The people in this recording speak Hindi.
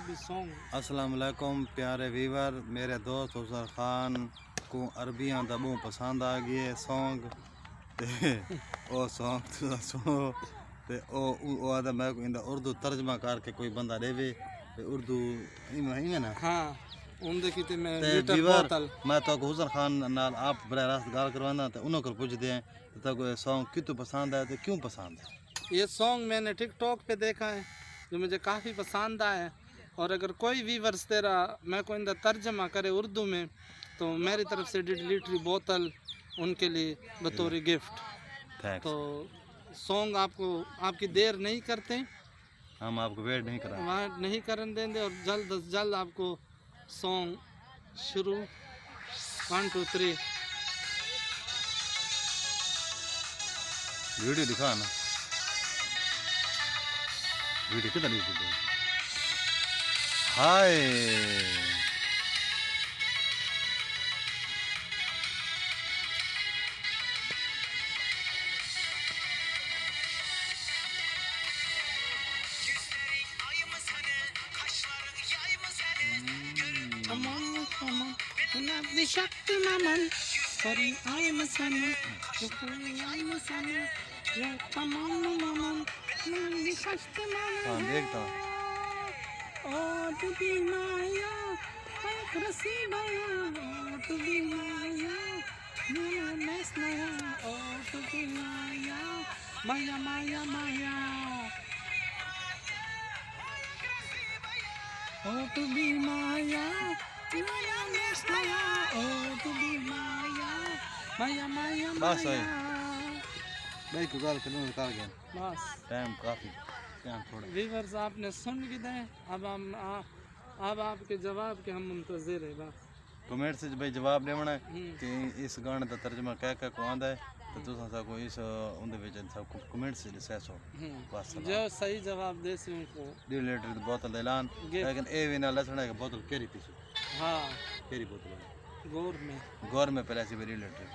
अरबी सॉन्ग। अस्सलाम वालेकुम प्यारे व्यूवर, मेरे दोस्त हुसैन खान को अरबियां दा बहुत पसंद आ गए सॉन्ग ते ओ सॉन्ग तुसा सुनो ते ओ आदा मैं को इंदा उर्दू तर्जमा करके कोई बंदा देवे ते उर्दू इमे ना हाँ उनके किते मैं ते लीटर व्यूवर बोतल मैं तो हुसैन खान नाल आप बड़ा रास्त गाल करवाना ते उन्हों को पूछदे हैं तो को सॉन्ग कितों पसंद है ते क्यों पसंद है। ये सॉन्ग मैंने टिकटॉक पे देखा है जो मुझे काफ़ी पसंद आया है। और अगर कोई व्यूवर्स तेरा मैं को इनका तर्जमा करे उर्दू में तो मेरी तरफ से 1.5 लीटर बोतल उनके लिए बतौर गिफ्ट। थैंक्स। तो सॉन्ग आपको आपकी देर नहीं करते, हम आपको वेट नहीं करा वहाँ नहीं करने देंगे और जल्द अज जल्द आपको सॉन्ग शुरू 1 2 3 वीडियो दिखा ना वीडियो किधर नहीं दिखा hi Shaktimaan sorry I'm Sana I'm Sana या तमाम ममन मैं शक्तिमान हाँ देखता ओ तू भी माया एक रसी माया ओ तू भी माया मेरा मस्तिया ओ तू भी माया माया माया माया ओ तू भी माया माया मस्तिया ओ तू भी माया माया माया बस माया भाई को गाल करने निकाल गया बस टाइम काफी टाइम थोड़ा व्यूअर्स आपने सुन के दे अब अब आपके जवाब के हम मुंतजिर है बस कमेंट से भाई जवाब देना कि इस गाने का तर्जमा क्या को आंदा है तो तुसा सबको इस उनदे विच सब कमेंट से दसो बस जो सही जवाब दे सी उनको 2 लीटर की बोतल ऐलान लेकिन ए भी ना लसना की बोतल केरी पीछे हाँ केरी बोतल गौर में गौर में पहले से 2 लीटर